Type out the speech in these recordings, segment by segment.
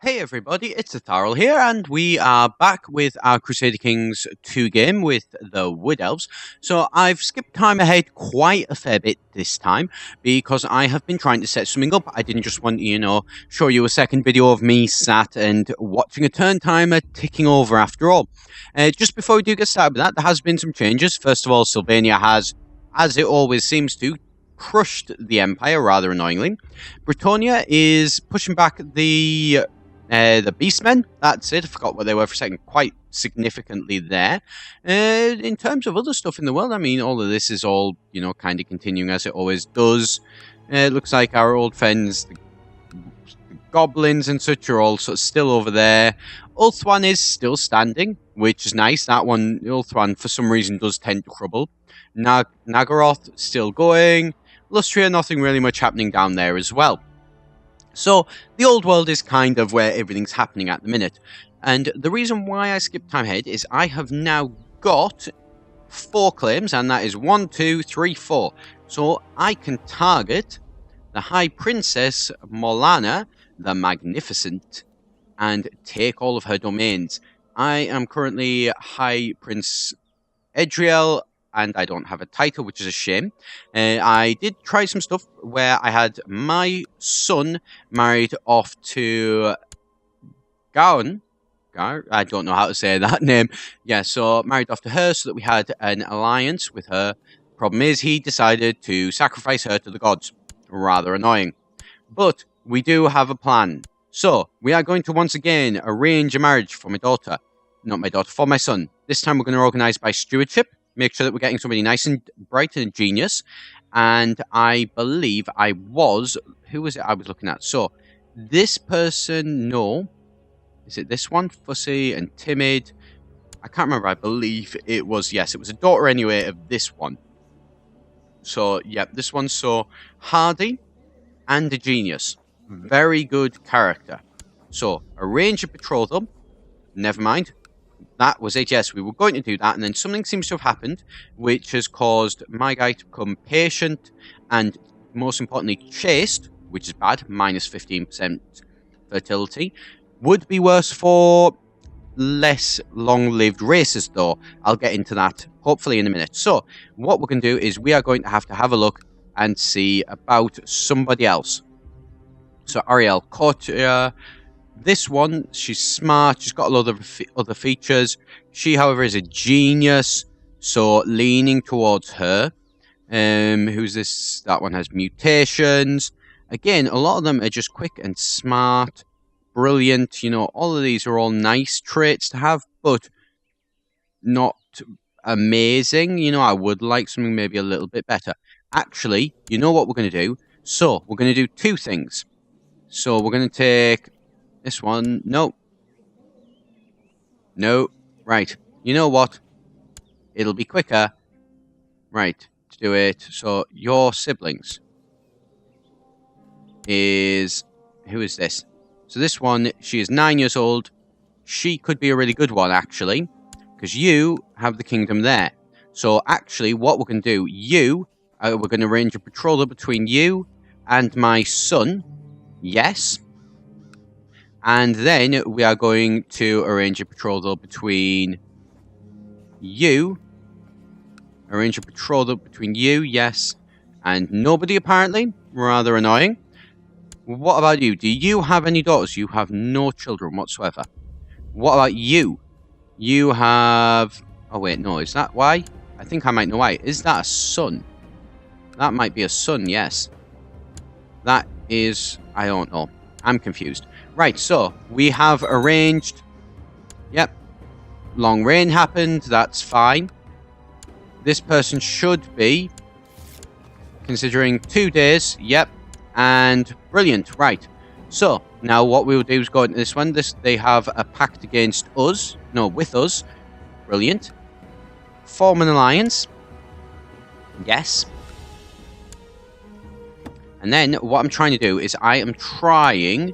Hey everybody, it's Etharal here, and we are back with our Crusader Kings 2 game with the Wood Elves. So I've skipped time ahead quite a fair bit this time, because I have been trying to set something up. I didn't just want to, show you a second video of me sat and watching a turn timer ticking over after all. Just before we do get started with that, there has been some changes. First of all, Sylvania has, as it always seems to, crushed the Empire rather annoyingly. Bretonia is pushing back the Beastmen, that's it. I forgot what they were for a second. Quite significantly there. In terms of other stuff in the world, I mean, all of this is all, kind of continuing as it always does. It looks like our old friends, the goblins and such, are all sort of still over there. Ulthuan is still standing, which is nice. That one, Ulthuan, for some reason, does tend to crumble. Nagaroth, still going. Lustria, nothing really much happening down there as well. So, the old world is kind of where everything's happening at the minute. And the reason why I skipped time ahead is I have now got 4 claims, and that is 1, 2, 3, 4. So, I can target the High Princess Morlana the Magnificent and take all of her domains. I am currently High Prince Edriel, and I don't have a title, which is a shame. I did try some stuff where I had my son married off to Gaon. I don't know how to say that name. Yeah, so married off to her so that we had an alliance with her. Problem is, he decided to sacrifice her to the gods. Rather annoying. But we do have a plan. So, we are going to once again arrange a marriage for my daughter. Not my daughter, for my son. This time we're going to organize by stewardship. Make sure that we're getting somebody nice and bright and genius. And I believe I was... Who was it I was looking at? So, this person, no. Is it this one? Fussy and timid. I can't remember. I believe it was... Yes, it was a daughter anyway of this one. So, yeah, this one's so hardy and a genius. Very good character. So, arrange a betrothal. Never mind. That was it, yes, we were going to do that, and then something seems to have happened, which has caused my guy to become patient, and most importantly, chaste, which is bad, minus 15% fertility. Would be worse for less long-lived races, though. I'll get into that, hopefully, in a minute. So, what we're going to do is we are going to have a look and see about somebody else. So, Ariel Courtier... This one, she's smart, she's got a lot of other features. She, however, is a genius, so leaning towards her. Who's this? That one has mutations. Again, a lot of them are just quick and smart, brilliant. All of these are all nice traits to have, but not amazing. I would like something maybe a little bit better. Actually, you know what we're going to do? So, we're going to do 2 things. So, we're going to take... This one, no. No. Right. You know what? It'll be quicker. Right. To do it. So, your siblings is... Who is this? So, this one, she is 9 years old. She could be a really good one, actually. Because you have the kingdom there. So, actually, what we're going to do... we're going to arrange a betrothal between you and my son. Yes. And then we are going to arrange a betrothal between you. Arrange a betrothal between you, yes. And nobody, apparently. Rather annoying. What about you? Do you have any daughters? You have no children whatsoever. What about you? You have... Oh, wait, no. Is that why? I think I might know why. Is that a son? That might be a son, yes. That is... I don't know. I'm confused. Right, so, we have arranged... Yep. Long rain happened, that's fine. This person should be... Considering 2 days, yep. And, brilliant, right. So, now what we will do is go into this one. They have a pact against us. No, with us. Brilliant. Form an alliance. Yes. And then, what I'm trying to do is I am trying...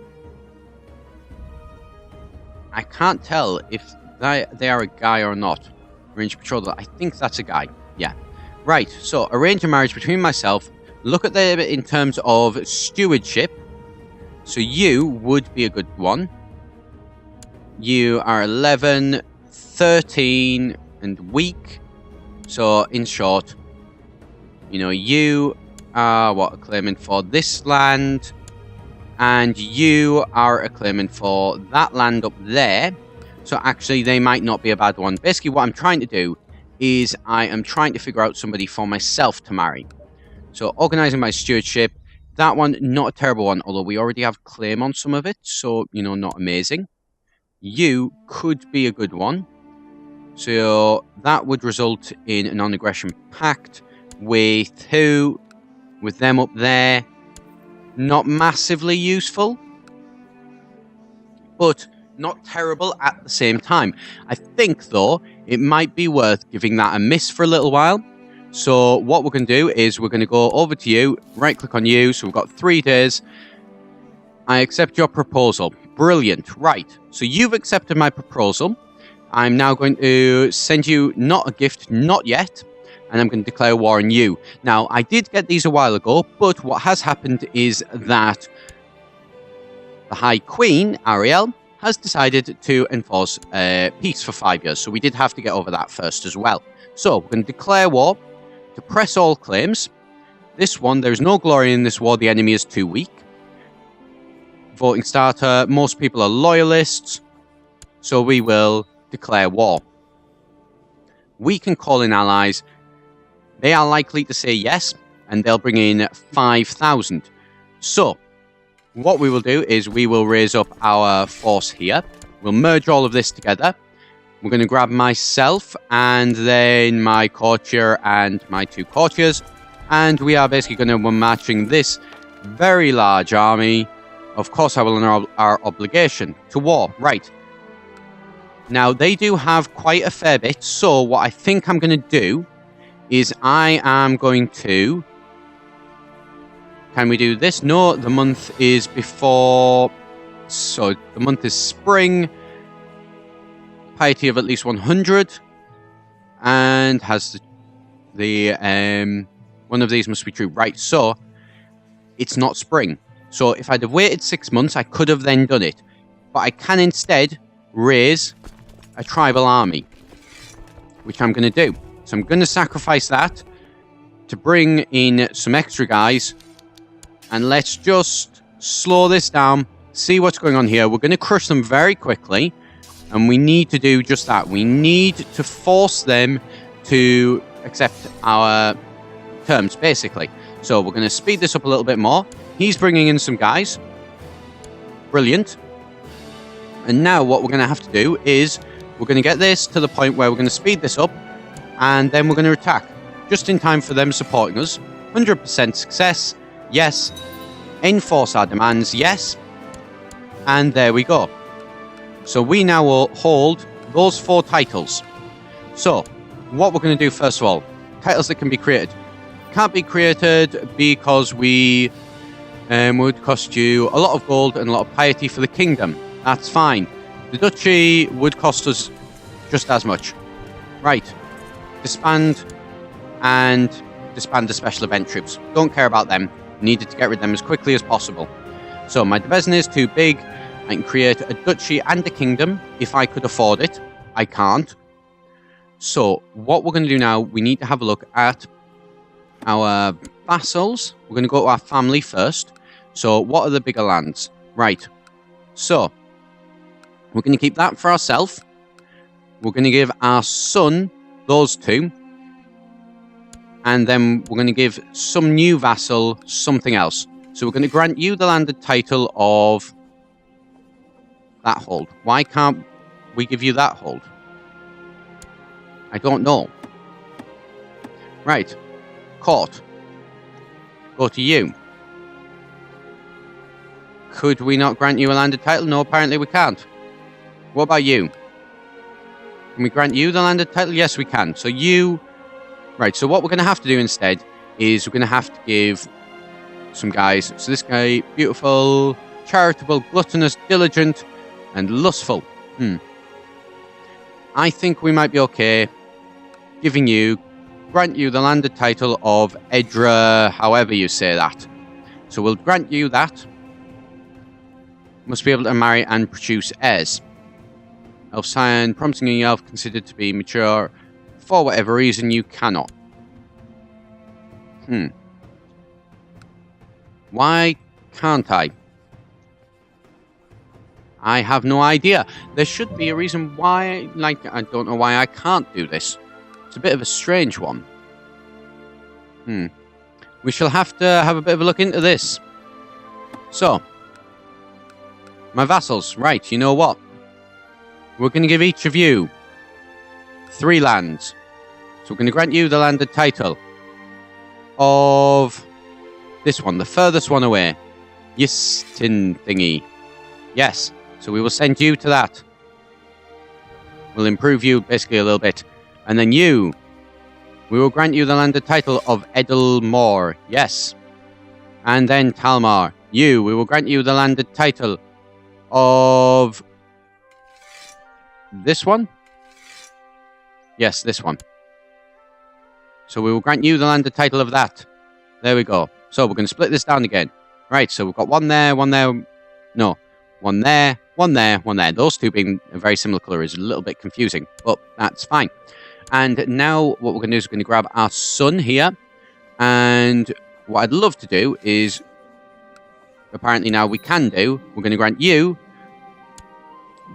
I can't tell if they are a guy or not. Arrange betrothal. I think that's a guy. Yeah. Right. So, arrange a marriage between myself. Look at them in terms of stewardship. So, you would be a good one. You are 11, 13, and weak. So, in short, you know, you are claiming for this land, and you are claiming for that land up there. So actually, they might not be a bad one. Basically, what I'm trying to do is I am trying to figure out somebody for myself to marry. So organizing my stewardship, that one, not a terrible one, although we already have claim on some of it, so, you know, not amazing. You could be a good one. So that would result in a non-aggression pact with who? With them up there. Not massively useful, but not terrible at the same time. I think, though, it might be worth giving that a miss for a little while. So what we're going to do is we're going to go over to you, right-click on you, so we've got 3 days. I accept your proposal. Brilliant. Right, so you've accepted my proposal. I'm now going to send you not a gift, not yet, and I'm going to declare war on you. Now, I did get these a while ago, but what has happened is that the High Queen, Ariel, has decided to enforce peace for 5 years, so we did have to get over that first as well. So, we're going to declare war to press all claims. This one, there's no glory in this war, the enemy is too weak. Voting starter, most people are loyalists, so we will declare war. We can call in allies. They are likely to say yes, and they'll bring in 5,000. So, what we will do is we will raise up our force here. We'll merge all of this together. We're going to grab myself, and then my courtier and my 2 courtiers, and we are basically going to be matching this very large army. Of course, I will honor our obligation to war. Right. Now, they do have quite a fair bit, so what I think I'm going to do is I am going to... Can we do this? No, the month is before... So, the month is spring. Piety of at least 100. And has the... one of these must be true. Right, so, it's not spring. So, if I'd have waited 6 months, I could have then done it. But I can instead raise a tribal army, which I'm going to do. So I'm going to sacrifice that to bring in some extra guys. And let's just slow this down, see what's going on here. We're going to crush them very quickly. And we need to do just that. We need to force them to accept our terms, basically. So we're going to speed this up a little bit more. He's bringing in some guys. Brilliant. And now what we're going to have to do is we're going to get this to the point where we're going to speed this up. And then we're going to attack. Just in time for them supporting us. 100% success. Yes. Enforce our demands. Yes. And there we go. So we now hold those 4 titles. So, what we're going to do first of all. Titles that can be created. Can't be created because we would cost you a lot of gold and a lot of piety for the kingdom. That's fine. The duchy would cost us just as much. Right. Disband and disband the special event troops. Don't care about them. Needed to get rid of them as quickly as possible. So my division is too big. I can create a duchy and a kingdom if I could afford it. I can't. So what we're going to do now, we need to have a look at our vassals. We're going to go to our family first. So what are the bigger lands? Right. So we're going to keep that for ourselves. We're going to give our son those 2. And then we're going to give some new vassal something else. So we're going to grant you the landed title of that hold. Why can't we give you that hold? I don't know. Right. Court. Go to you. Could we not grant you a landed title? No, apparently we can't. What about you? Can we grant you the landed title? Yes, we can. So you... Right, so what we're going to have to do instead is we're going to have to give some guys... So this guy, beautiful, charitable, gluttonous, diligent, and lustful. I think we might be okay giving you... Grant you the landed title of Edra, however you say that. So we'll grant you that. Must be able to marry and produce heirs. Elf Scion, prompting a elf considered to be mature. For whatever reason, you cannot. Why can't I? I have no idea. There should be a reason why, like, I don't know why I can't do this. It's a bit of a strange one. We shall have to have a bit of a look into this. So, my vassals, right, you know what? We're going to give each of you 3 lands. So we're going to grant you the landed title of this one, the furthest one away. Yistin thingy. Yes. So we will send you to that. We'll improve you basically a little bit. And then you, we will grant you the landed title of Edelmore. Yes. And then Talmar, you, we will grant you the landed title of this one. Yes, this one. So we will grant you the landed title of that. There we go. So we're going to split this down again. Right, so we've got one there, one there. No, one there, one there, one there. Those two being a very similar colour is a little bit confusing, but that's fine. And now what we're going to do is we're going to grab our son here. And what I'd love to do is, apparently now we can do, we're going to grant you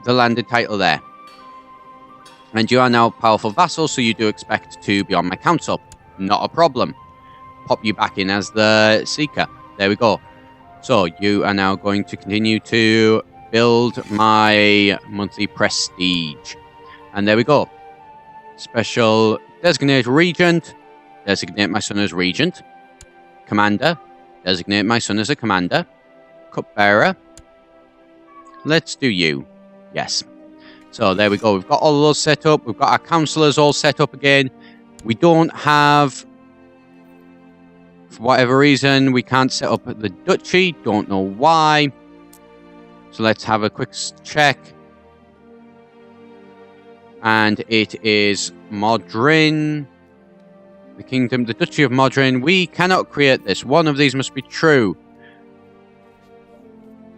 the landed title there. And you are now a powerful vassal, so you do expect to be on my council. Not a problem. Pop you back in as the Seeker. There we go. So you are now going to continue to build my monthly prestige. And there we go. Special designate regent. Designate my son as regent. Commander. Designate my son as a commander. Cupbearer. Let's do you. Yes. So there we go. We've got all of those set up. We've got our councillors all set up again. We don't have, for whatever reason, we can't set up the duchy. Don't know why. So let's have a quick check. And it is Modrin. The kingdom, the Duchy of Modrin. We cannot create this. One of these must be true.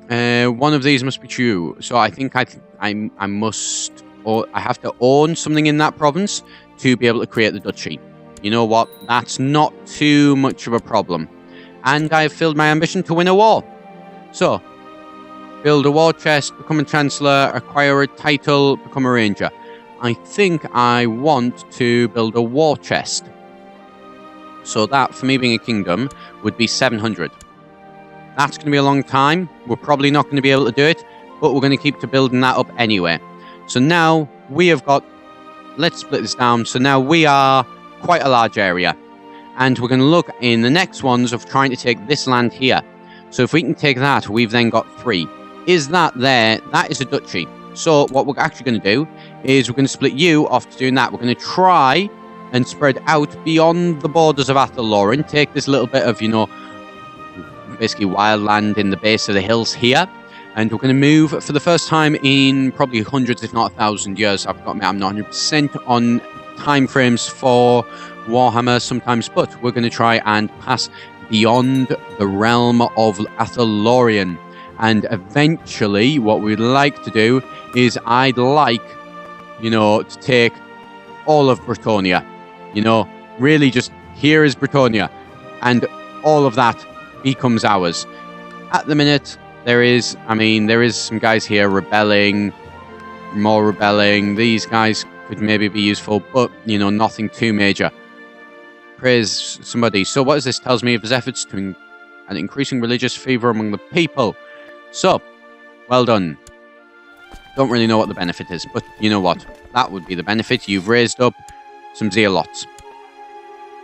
One of these must be true. So I think I must, or I have to own something in that province to be able to create the duchy. You know what? That's not too much of a problem. And I've filled my ambition to win a war. So, build a war chest, become a chancellor, acquire a title, become a ranger. I think I want to build a war chest. So that, for me being a kingdom, would be 700. That's going to be a long time. We're probably not going to be able to do it, but we're going to keep to building that up anyway. So now we have got, let's split this down. So now we are quite a large area. And we're going to look in the next ones of trying to take this land here. So if we can take that, we've then got 3. Is that there? That is a duchy. So what we're actually going to do is we're going to split you off to doing that. We're going to try and spread out beyond the borders of Athel Loren. Take this little bit of, you know, basically wild land in the base of the hills here. And we're going to move for the first time in probably hundreds, if not 1,000 years. I've got, I'm not 100% on time frames for Warhammer sometimes, but we're going to try and pass beyond the realm of Athel Loren. And eventually, what we'd like to do is I'd like, you know, to take all of Bretonia. You know, really just here is Bretonia. And all of that becomes ours. At the minute, there is some guys here rebelling, more rebelling. These guys could maybe be useful, but, you know, nothing too major. Praise somebody. So what does this tells me of his efforts to an increasing religious fever among the people? So, well done. Don't really know what the benefit is, but you know what? That would be the benefit. You've raised up some zealots.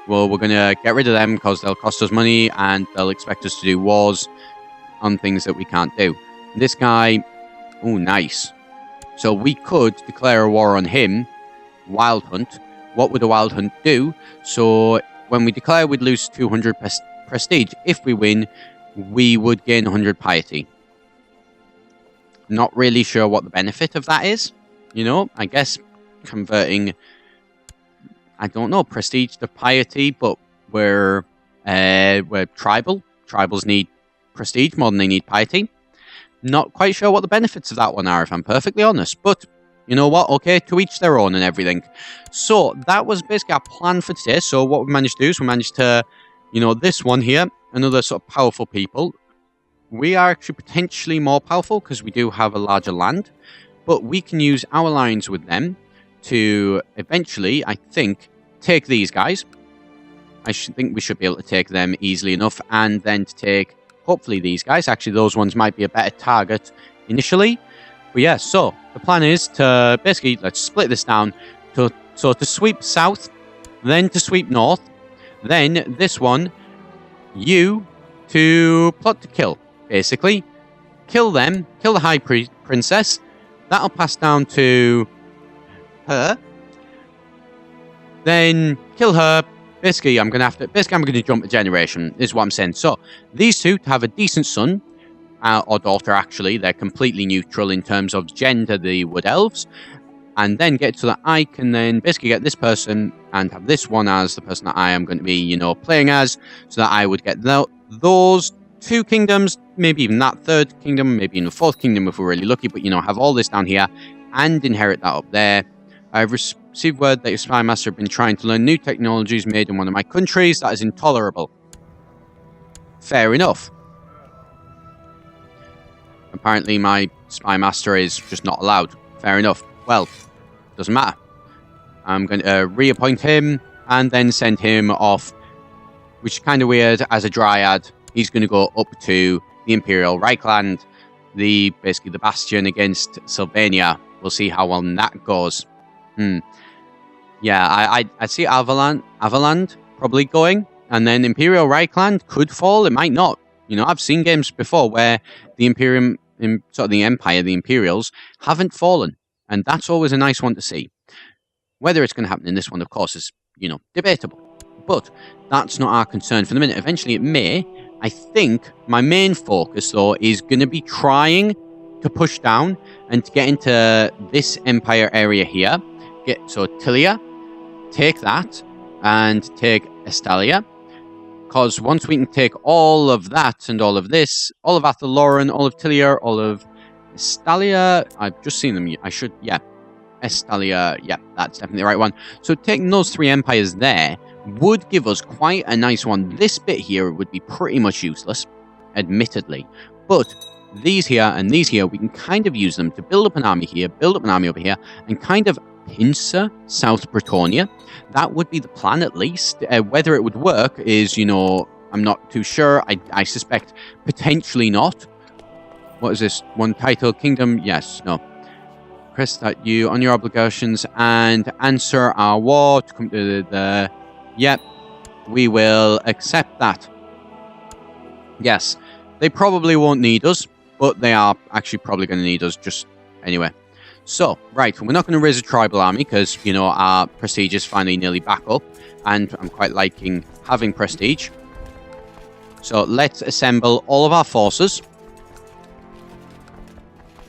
Well, we're going to get rid of them because they'll cost us money and they'll expect us to do wars on things that we can't do. This guy, oh, nice. So we could declare a war on him. Wild Hunt. What would a Wild Hunt do? So when we declare, we'd lose 200 prestige. If we win, we would gain 100 piety. Not really sure what the benefit of that is. You know, I guess converting, I don't know, prestige to piety, but we're tribal. Tribals need prestige more than they need piety. Not quite sure what the benefits of that one are, if I'm perfectly honest. But you know what? Okay, to each their own and everything. So that was basically our plan for today. So what we managed to do is we managed to, you know, this one here, another sort of powerful people. We are actually potentially more powerful because we do have a larger land, but we can use our lines with them to eventually, I think, take these guys. I think we should be able to take them easily enough, and then to take, hopefully, these guys. Actually, those ones might be a better target initially. But yeah, so the plan is to basically, let's split this down. To sweep south, then to sweep north, then this one, you to plot to kill, basically. Kill them, kill the High Princess. That'll pass down to her. Then kill her. Basically, I'm going to jump a generation, is what I'm saying. So, these two to have a decent son, or daughter, actually. They're completely neutral in terms of gender, the Wood Elves. And then get so that I can then basically get this person and have this one as the person that I am going to be, you know, playing as. So that I would get those two kingdoms, maybe even that third kingdom, maybe even a fourth kingdom if we're really lucky. But, you know, have all this down here and inherit that up there. I've received word that your spy master have been trying to learn new technologies made in one of my countries. That is intolerable. Fair enough. Apparently my spy master is just not allowed. Fair enough. Well, doesn't matter. I'm going to reappoint him and then send him off, which is kind of weird. As a dryad, he's going to go up to the Imperial Reichland, basically the bastion against Sylvania. We'll see how well that goes. Yeah, I see Avaland probably going, and then Imperial Reichland could fall. It might not. You know, I've seen games before where the the Empire, the Imperials, haven't fallen, and that's always a nice one to see. Whether it's going to happen in this one, of course, is, you know, debatable. But that's not our concern for the minute. Eventually it may. I think my main focus, though, is going to be trying to push down and to get into this Empire area here. So Tilia, take that, and take Estalia. Because once we can take all of that and all of this, all of Athel Loren, all of Tilia, all of Estalia, I've just seen them. Estalia, yeah, that's definitely the right one. So taking those three empires there would give us quite a nice one. This bit here would be pretty much useless, admittedly. But these here and these here, we can kind of use them to build up an army here, build up an army over here, and kind of pincer South Bretonia. That would be the plan, at least. Whether it would work is, you know, I'm not too sure. I suspect potentially not. What is this? One title, kingdom? Yes, no. Chris, that you on your obligations and answer our war to come to the... Yep, we will accept that. Yes, they probably won't need us, but they are actually probably going to need us just anyway. So, right, we're not going to raise a tribal army because, you know, our prestige is finally nearly back up, and I'm quite liking having prestige. So, let's assemble all of our forces.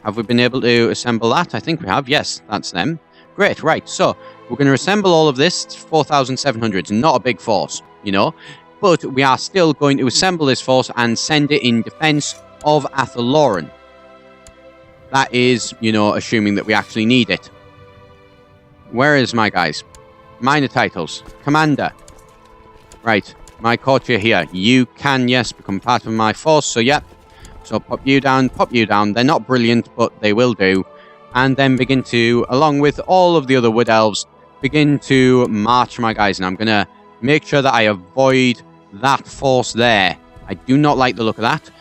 Have we been able to assemble that? I think we have. Yes, that's them. Great, right. So, we're going to assemble all of this. It's 4,700. It's not a big force, you know. But we are still going to assemble this force and send it in defense of Athel Loren. That is, you know, assuming that we actually need it. Where is my guys? Minor titles. Commander. Right, my courtier here. You can, yes, become part of my force. So, yep. So, pop you down, pop you down. They're not brilliant, but they will do. And then begin to, along with all of the other Wood Elves, begin to march my guys. And I'm going to make sure that I avoid that force there. I do not like the look of that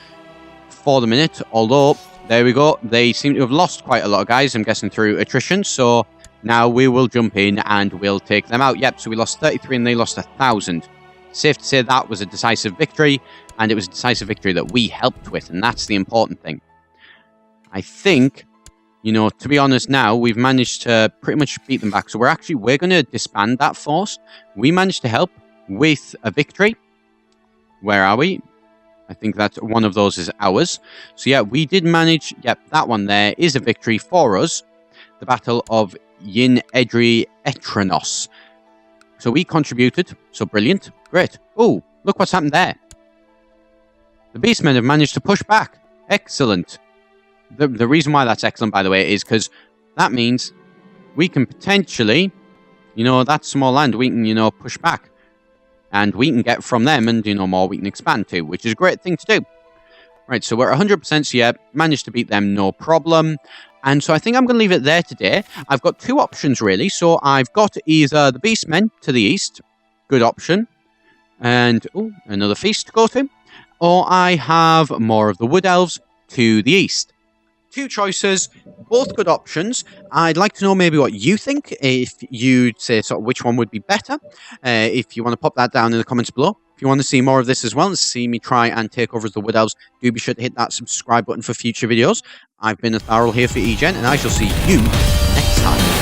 for the minute, although... There we go. They seem to have lost quite a lot of guys, I'm guessing, through attrition. So now we will jump in and we'll take them out. Yep, so we lost 33 and they lost 1,000. Safe to say that was a decisive victory, and it was a decisive victory that we helped with, and that's the important thing. I think, you know, to be honest now, we've managed to pretty much beat them back. So we're going to disband that force. We managed to help with a victory. Where are we? I think that one of those is ours. So yeah, we did manage... Yep, that one there is a victory for us. The Battle of Yin Edri Etranos. So we contributed. So brilliant. Great. Oh, look what's happened there. The Beastmen have managed to push back. Excellent. The reason why that's excellent, by the way, is because that means we can potentially, that's some more land we can, push back. And we can get from them and, more we can expand to, which is a great thing to do. Right, so we're 100%, so yeah, managed to beat them, no problem. And so I think I'm going to leave it there today. I've got two options, really. So I've got either the Beastmen to the east, good option, and another feast to go to, or I have more of the Wood Elves to the east. Two choices, both good options. I'd like to know maybe what you think, if you'd say sort of which one would be better. If you want to pop that down in the comments below. If you want to see more of this as well and see me try and take over as the Wood Elves, do be sure to hit that subscribe button for future videos. I've been Etharal here for eGen, and I shall see you next time.